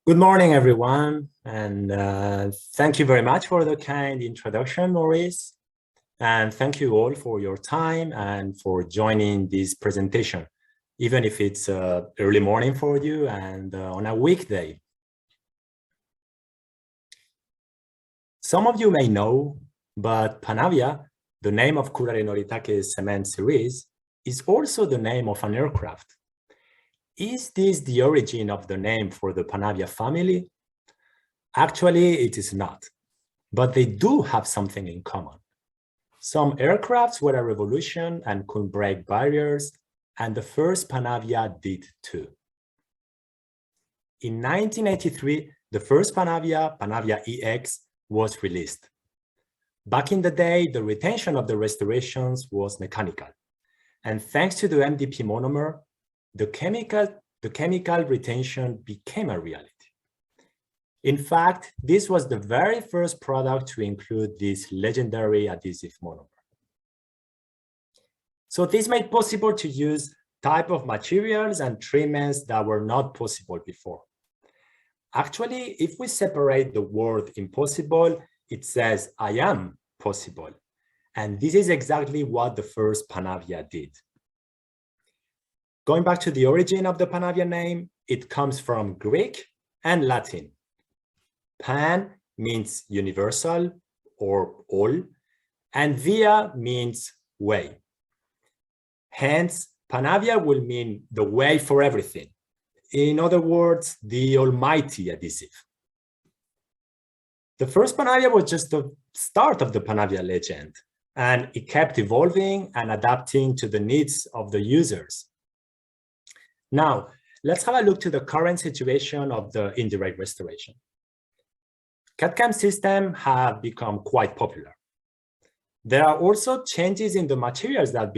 Good morning, everyone, and thank you very much for the kind introduction, Maurice. And thank you all for your time and for joining this presentation, even if it's early morning for you and on a weekday. Some of you may know, but Panavia, the name of Kurare Noritake's cement series, is also the name of an aircraft. Is this the origin of the name for the Panavia family? Actually, it is not, but they do have something in common. Some aircrafts were a revolution and could break barriers, and the first Panavia did too. In 1983, the first Panavia, Panavia EX, was released. Back in the day, the retention of the restorations was mechanical, and thanks to the MDP monomer, the chemical retention became a reality. In fact, this was the very first product to include this legendary adhesive monomer. So this made possible to use type of materials and treatments that were not possible before. Actually, if we separate the word impossible, it says, I am possible. And this is exactly what the first Panavia did. Going back to the origin of the Panavia name, it comes from Greek and Latin. Pan means universal or all, and via means way. Hence, Panavia will mean the way for everything. In other words, the almighty adhesive. The first Panavia was just the start of the Panavia legend, and it kept evolving and adapting to the needs of the users. Now, let's have a look to the current situation of the indirect restoration. CAD/CAM systems have become quite popular. There are also changes in the materials that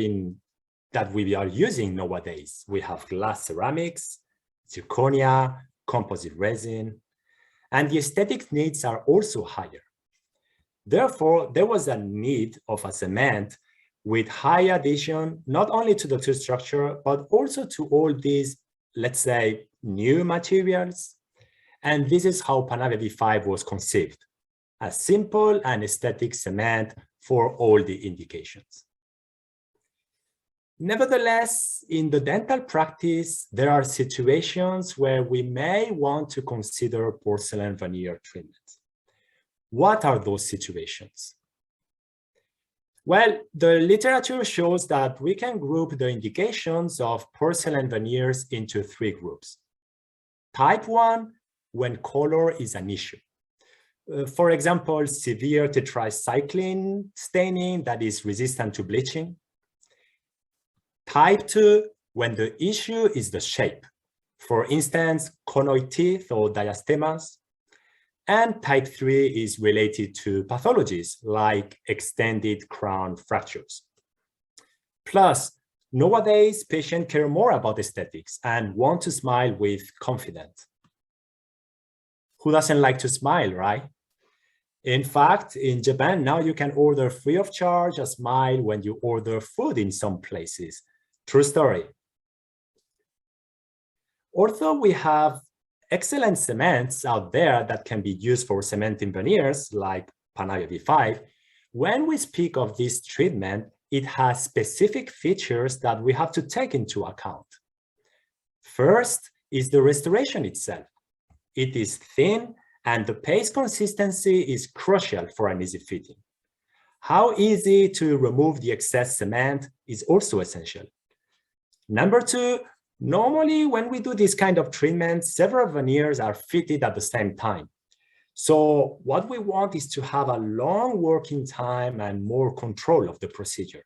we are using nowadays. We have glass ceramics, zirconia, composite resin, and the aesthetic needs are also higher. Therefore, there was a need of a cement with high adhesion, not only to the tooth structure, but also to all these, let's say, new materials. And this is how Panavia V5 was conceived, a simple and aesthetic cement for all the indications. Nevertheless, in the dental practice, there are situations where we may want to consider porcelain veneer treatment. What are those situations? Well, the literature shows that we can group the indications of porcelain veneers into three groups. Type 1, when color is an issue. For example, severe tetracycline staining that is resistant to bleaching. Type 2, when the issue is the shape. For instance, conoid teeth or diastemas. And type 3 is related to pathologies like extended crown fractures. Plus, nowadays, patients care more about aesthetics and want to smile with confidence. Who doesn't like to smile, right? In fact, in Japan, now you can order free of charge a smile when you order food in some places. True story. Although we have excellent cements out there that can be used for cementing veneers like Panavia V5, when we speak of this treatment, it has specific features that we have to take into account. First is the restoration itself. It is thin and the paste consistency is crucial for an easy fitting. How easy to remove the excess cement is also essential. Number 2, normally, when we do this kind of treatment, several veneers are fitted at the same time. So what we want is to have a long working time and more control of the procedure.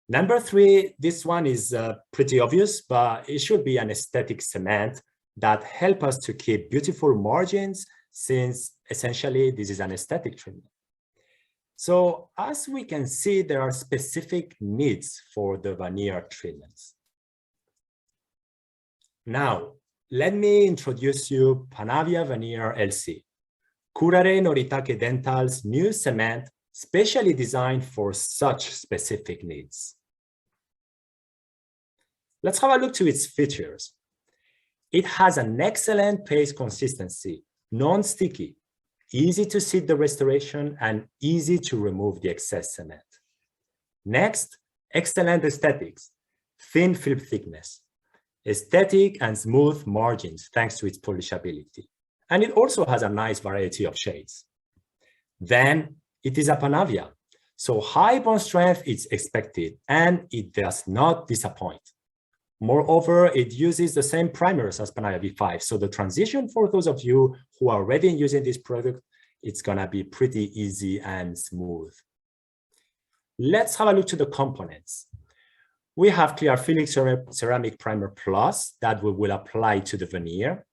Number 3, this one is pretty obvious, but it should be an aesthetic cement that help us to keep beautiful margins, since essentially this is an aesthetic treatment. So as we can see, there are specific needs for the veneer treatments. Now, let me introduce you Panavia Veneer LC, Kurare Noritake Dental's new cement specially designed for such specific needs. Let's have a look to its features. It has an excellent paste consistency, non-sticky, easy to seed the restoration, and easy to remove the excess cement. Next, excellent aesthetics, thin film thickness, aesthetic and smooth margins thanks to its polishability. And it also has a nice variety of shades. Then it is a Panavia. So high bond strength is expected and it does not disappoint. Moreover, it uses the same primers as Panavia V5. So the transition for those of you who are already using this product, it's gonna be pretty easy and smooth. Let's have a look to the components. We have Clearfields Ceramic Primer Plus that we will apply to the veneer.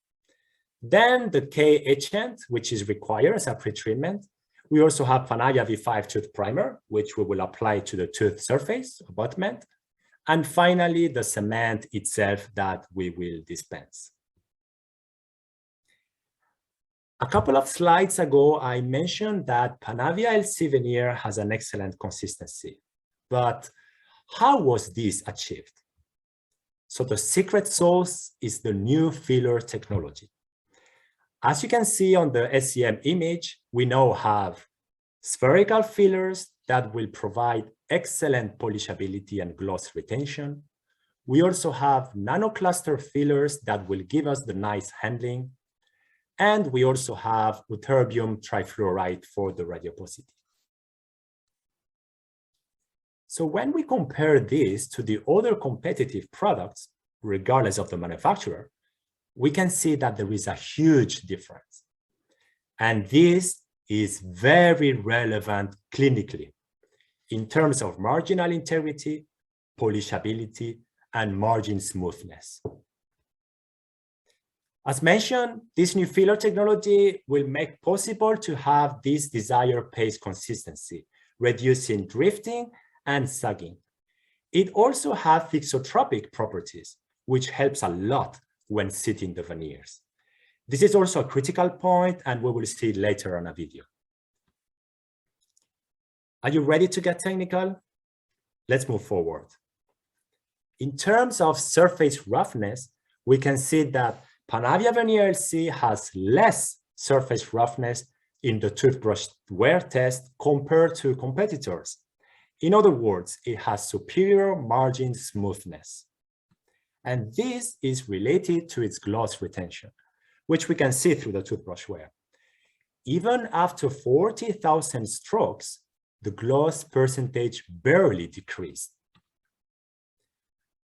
Then the K etchant, which is required as a pre-treatment. We also have Panavia V5 tooth primer, which we will apply to the tooth surface, abutment. And finally, the cement itself that we will dispense. A couple of slides ago, I mentioned that Panavia LC veneer has an excellent consistency. But how was this achieved? So the secret sauce is the new filler technology. As you can see on the SEM image, we now have spherical fillers that will provide excellent polishability and gloss retention. We also have nanocluster fillers that will give us the nice handling. And we also have Ytterbium trifluoride for the radiosity. So when we compare this to the other competitive products, regardless of the manufacturer, we can see that there is a huge difference. And this is very relevant clinically in terms of marginal integrity, polishability, and margin smoothness. As mentioned, this new filler technology will make possible to have this desired paste consistency, reducing drifting and sagging. It also has thixotropic properties, which helps a lot when seating the veneers. This is also a critical point, and we will see it later on a video. Are you ready to get technical? Let's move forward. In terms of surface roughness, we can see that Panavia Veneer LC has less surface roughness in the toothbrush wear test compared to competitors. In other words, it has superior margin smoothness. And this is related to its gloss retention, which we can see through the toothbrush wear. Even after 40,000 strokes, the gloss percentage barely decreased.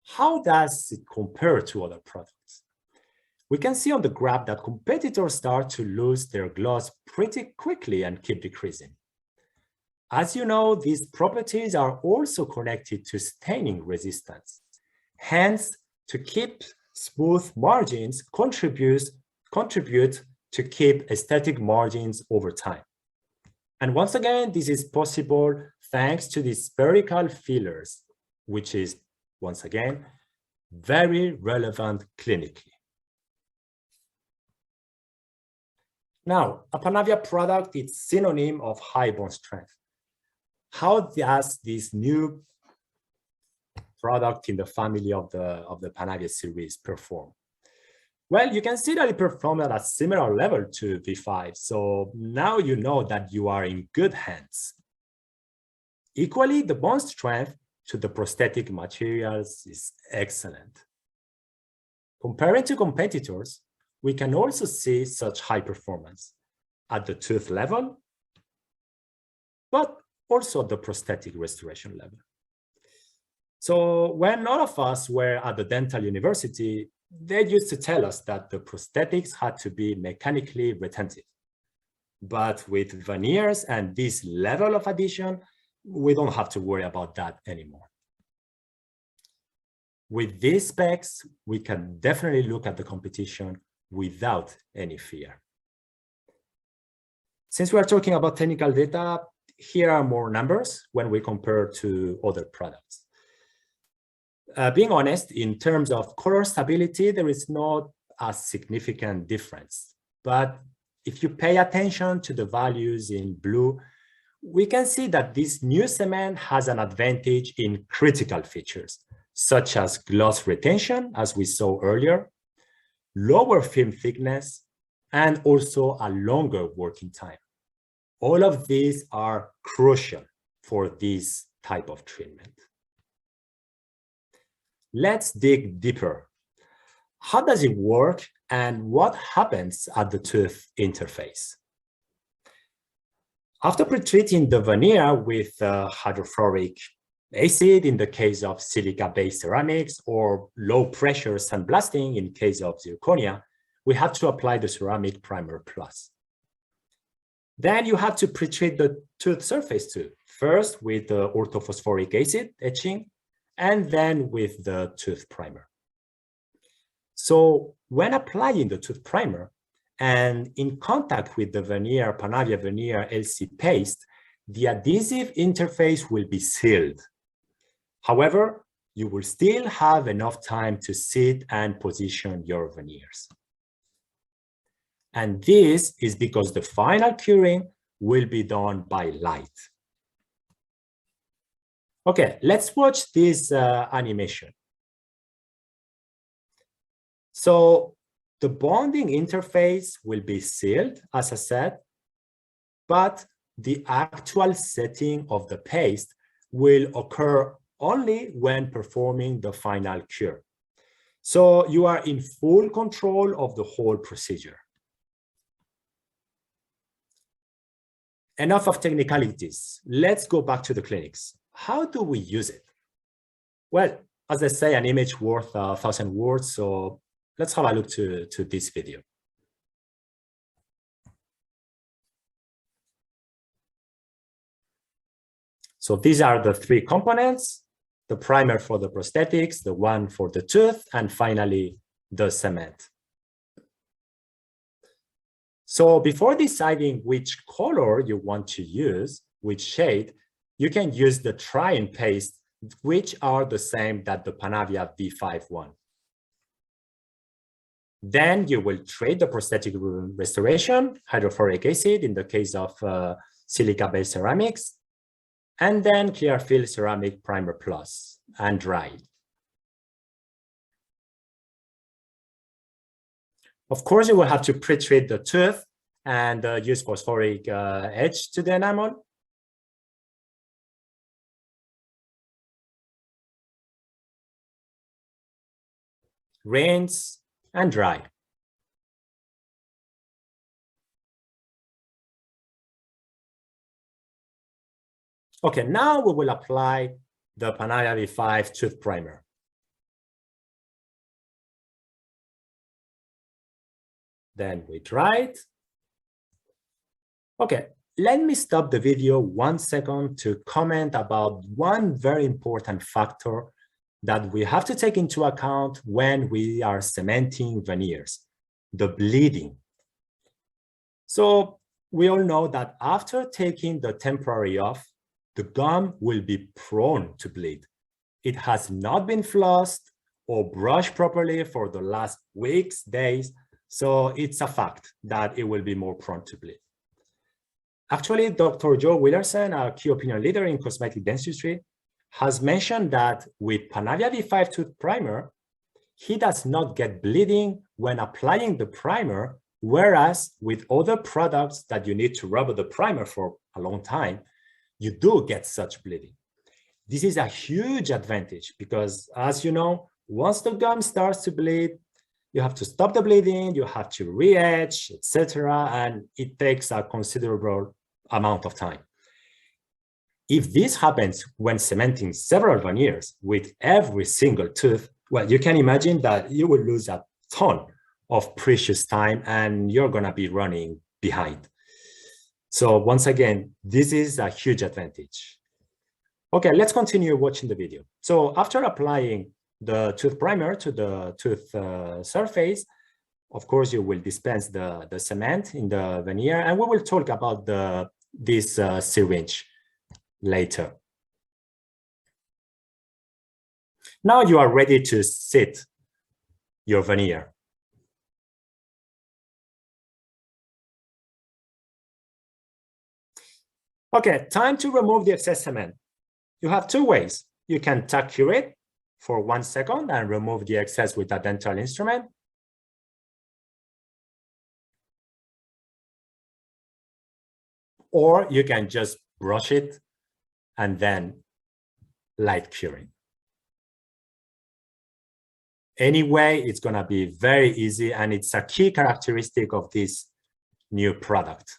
How does it compare to other products? We can see on the graph that competitors start to lose their gloss pretty quickly and keep decreasing. As you know, these properties are also connected to staining resistance. Hence, to keep smooth margins contribute to keep aesthetic margins over time. And once again, this is possible thanks to these spherical fillers, which is, once again, very relevant clinically. Now, a Panavia product is synonym of high bond strength. How does this new product in the family of the Panavia series perform? Well, you can see that it performed at a similar level to V5. So now you know that you are in good hands. Equally, the bond strength to the prosthetic materials is excellent. Comparing to competitors, we can also see such high performance at the tooth level, but also at the prosthetic restoration level. So when all of us were at the dental university, they used to tell us that the prosthetics had to be mechanically retentive. But with veneers and this level of adhesion, we don't have to worry about that anymore. With these specs, we can definitely look at the competition without any fear. Since we are talking about technical data, here are more numbers when we compare to other products. Being honest, in terms of color stability, there is not a significant difference. But if you pay attention to the values in blue, we can see that this new cement has an advantage in critical features, such as gloss retention, as we saw earlier, lower film thickness, and also a longer working time. All of these are crucial for this type of treatment. Let's dig deeper. How does it work and what happens at the tooth interface? After pretreating the veneer with hydrofluoric acid in the case of silica-based ceramics or low pressure sandblasting in case of zirconia, we have to apply the ceramic primer plus. Then you have to pretreat the tooth surface too, first with the orthophosphoric acid etching, and then with the tooth primer. So when applying the tooth primer and in contact with the veneer, Panavia veneer LC paste, the adhesive interface will be sealed. However, you will still have enough time to sit and position your veneers. And this is because the final curing will be done by light. Okay, let's watch this animation. So the bonding interface will be sealed, as I said, but the actual setting of the paste will occur only when performing the final cure. So you are in full control of the whole procedure. Enough of technicalities. Let's go back to the clinics. How do we use it? Well, as I say, an image worth 1,000 words. So let's have a look to this video. So these are the three components: the primer for the prosthetics, the one for the tooth, and finally the cement. So before deciding which color you want to use, which shade, you can use the try-in paste, which are the same that the Panavia V5 one. Then you will treat the prosthetic restoration, hydrofluoric acid in the case of silica-based ceramics, and then clear field ceramic primer plus and dry. Of course, you will have to pre-treat the tooth and use phosphoric edge to the enamel. Rinse and dry. Okay, now we will apply the Panavia V5 tooth primer. Then we dry it. Okay, let me stop the video 1 second to comment about one very important factor that we have to take into account when we are cementing veneers: the bleeding. So we all know that after taking the temporary off, the gum will be prone to bleed. It has not been flossed or brushed properly for the last weeks, days, so it's a fact that it will be more prone to bleed. Actually, Dr. Joe Willerson, a key opinion leader in cosmetic dentistry, has mentioned that with Panavia V5 tooth primer, he does not get bleeding when applying the primer, whereas with other products that you need to rub the primer for a long time, you do get such bleeding. This is a huge advantage because, as you know, once the gum starts to bleed, you have to stop the bleeding, you have to re-etch, etc., and it takes a considerable amount of time. If this happens when cementing several veneers with every single tooth, well, you can imagine that you will lose a ton of precious time and you're going to be running behind. So once again, this is a huge advantage. Okay, let's continue watching the video. So after applying the tooth primer to the tooth surface, of course, you will dispense the cement in the veneer, and we will talk about this syringe later. Now you are ready to sit your veneer. Okay, time to remove the excess cement. You have two ways. You can tuck cure it for 1 second and remove the excess with a dental instrument, or you can just brush it and then light curing. Anyway, it's going to be very easy, and it's a key characteristic of this new product.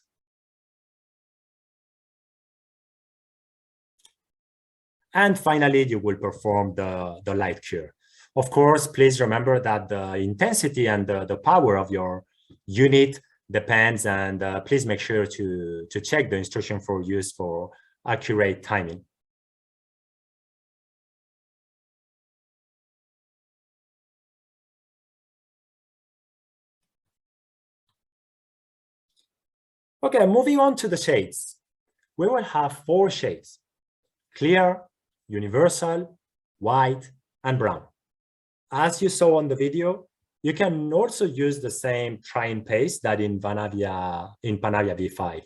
And finally, you will perform the light cure. Of course, please remember that the intensity and the power of your unit depends, and please make sure to check the instruction for use for accurate timing. Okay, moving on to the shades. We will have 4 shades: clear, universal, white, and brown. As you saw on the video, you can also use the same trying paste that in Panavia V5.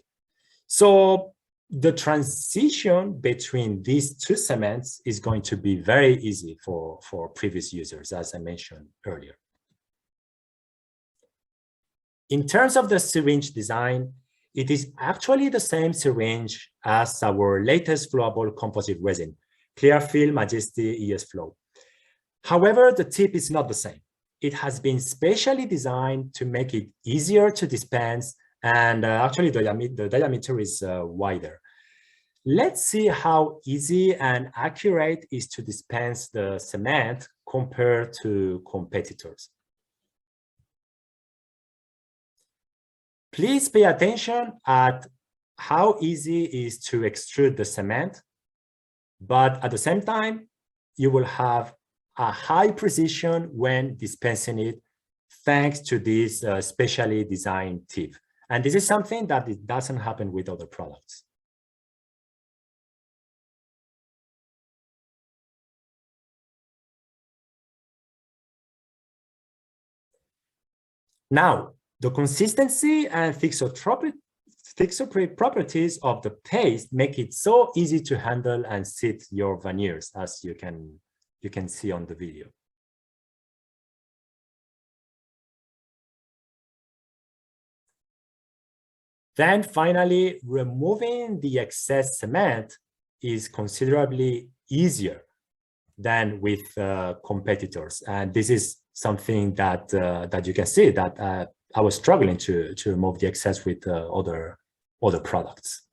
So the transition between these 2 cements is going to be very easy for previous users, as I mentioned earlier. In terms of the syringe design, it is actually the same syringe as our latest flowable composite resin, Clearfield Majesty ES Flow. However, the tip is not the same. It has been specially designed to make it easier to dispense, and actually the diameter is wider. Let's see how easy and accurate it is to dispense the cement compared to competitors. Please pay attention at how easy it is to extrude the cement, but at the same time, you will have a high precision when dispensing it, thanks to this specially designed tip. And this is something that it doesn't happen with other products. Now, the consistency and thixotropic properties of the paste make it so easy to handle and sit your veneers, as you can see on the video. Then finally, removing the excess cement is considerably easier than with competitors. And this is something that that you can see that I was struggling to remove the excess with other products.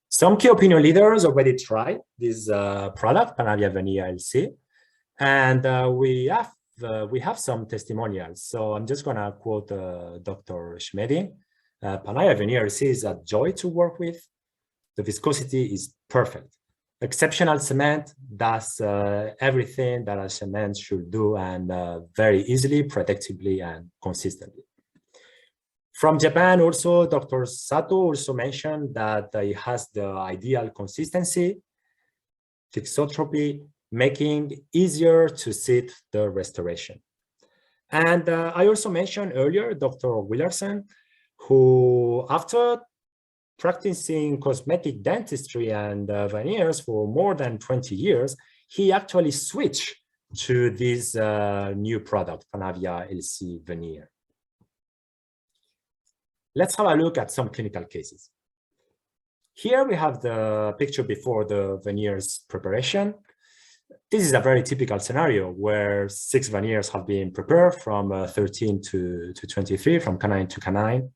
Some key opinion leaders already tried this product, Panavia Veneer LC, and we have some testimonials. So I'm just gonna quote Dr. Schmedi. Panavia Veneer LC is a joy to work with. The viscosity is perfect. Exceptional cement does everything that a cement should do, and very easily, predictably, and consistently. From Japan, also, Dr. Sato also mentioned that it has the ideal consistency, thixotropy, making easier to sit the restoration. And I also mentioned earlier Dr. Willerson, who after practicing cosmetic dentistry and veneers for more than 20 years, he actually switched to this new product, Panavia LC Veneer. Let's have a look at some clinical cases. Here we have the picture before the veneers preparation. This is a very typical scenario where 6 veneers have been prepared from 13 to 23, from canine to canine.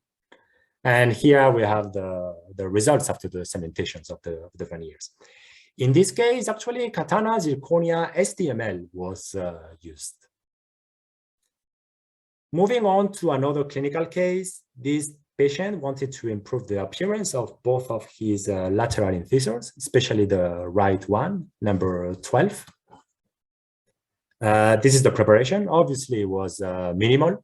And here we have the results after the cementations of the veneers. In this case, actually, Katana Zirconia SDML was used. Moving on to another clinical case, this patient wanted to improve the appearance of both of his lateral incisors, especially the right one, number 12. This is the preparation. Obviously, it was minimal.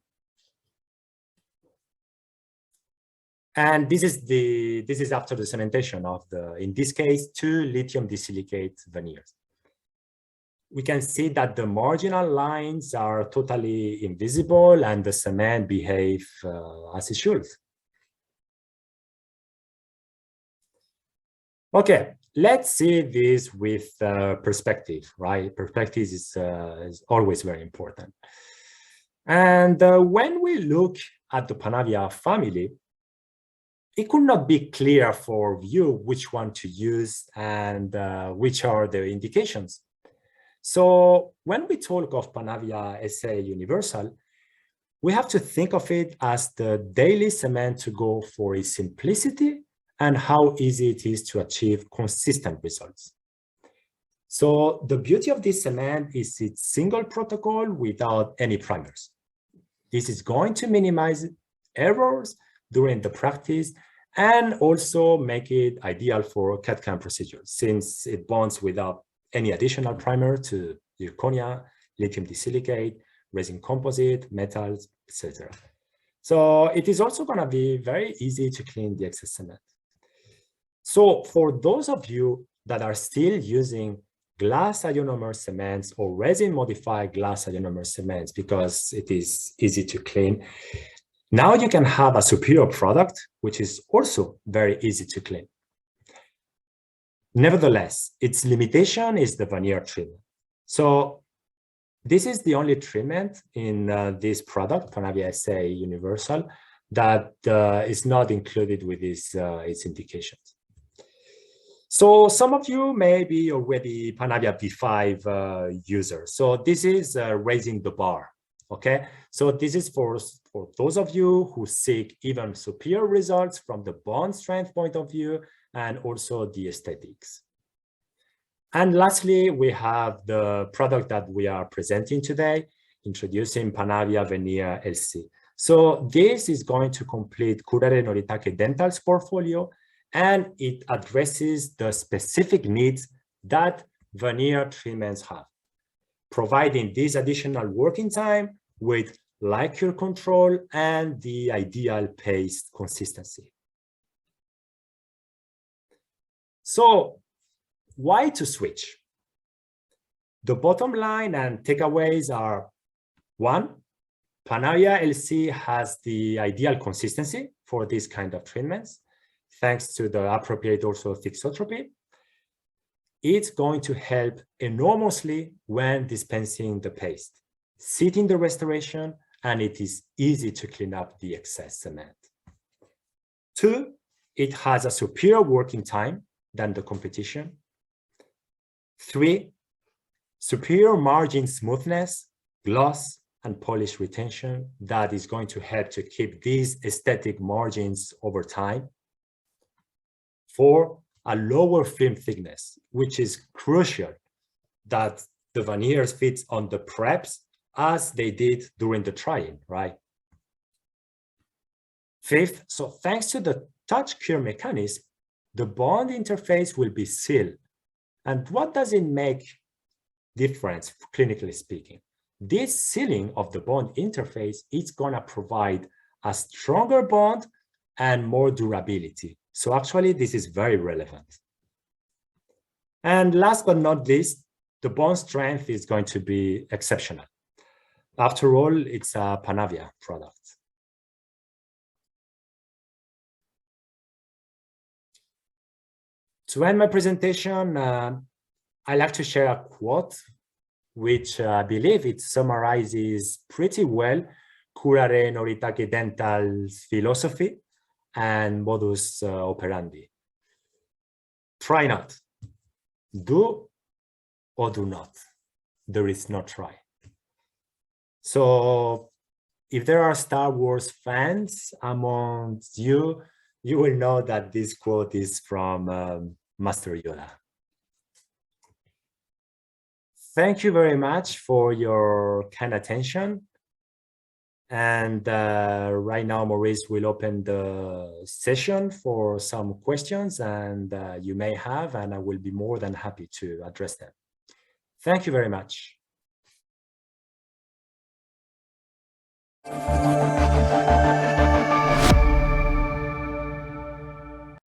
And this is after the cementation of in this case, 2 lithium disilicate veneers. We can see that the marginal lines are totally invisible and the cement behave as it should. Okay, let's see this with perspective, right? Perspective is always very important. And when we look at the Panavia family, it could not be clear for you which one to use and which are the indications. So when we talk of Panavia SA Universal, we have to think of it as the daily cement to go for its simplicity and how easy it is to achieve consistent results. So the beauty of this cement is its single protocol without any primers. This is going to minimize errors during the practice and also make it ideal for CAD/CAM procedures since it bonds without any additional primer to zirconia, lithium disilicate, resin composite, metals, etc. So it is also going to be very easy to clean the excess cement. So for those of you that are still using glass ionomer cements or resin modified glass ionomer cements because it is easy to clean, now you can have a superior product, which is also very easy to clean. Nevertheless, its limitation is the veneer treatment. So this is the only treatment in this product, Panavia SA Universal, that is not included with its indications. So some of you may be already Panavia V5 users. So this is raising the bar, okay? So this is for those of you who seek even superior results from the bond strength point of view and also the aesthetics. And lastly, we have the product that we are presenting today, introducing Panavia Veneer LC. So this is going to complete Kuraray Noritake Dental's portfolio, and it addresses the specific needs that veneer treatments have, providing this additional working time with light cure control and the ideal paste consistency. So why to switch? The bottom line and takeaways are: one, Panavia LC has the ideal consistency for this kind of treatments, thanks to the appropriate also thixotropy. It's going to help enormously when dispensing the paste, seating the restoration, and it is easy to clean up the excess cement. Two, it has a superior working time than the competition. Three, superior margin smoothness, gloss, and polish retention that is going to help to keep these aesthetic margins over time. Four, a lower film thickness, which is crucial that the veneers fit on the preps as they did during the trying, right? Fifth, so thanks to the touch cure mechanism, the bond interface will be sealed. And what does it make difference, clinically speaking? This sealing of the bond interface is going to provide a stronger bond and more durability. So actually, this is very relevant. And last but not least, the bond strength is going to be exceptional. After all, it's a Panavia product. To end my presentation, I'd like to share a quote, which I believe it summarizes pretty well Kuraray Noritake Dental's philosophy and modus operandi. Try not. Do or do not. There is no try. So if there are Star Wars fans amongst you, you will know that this quote is from Master Yoda. Thank you very much for your kind attention. And right now, Maurice will open the session for some questions and you may have, and I will be more than happy to address them. Thank you very much.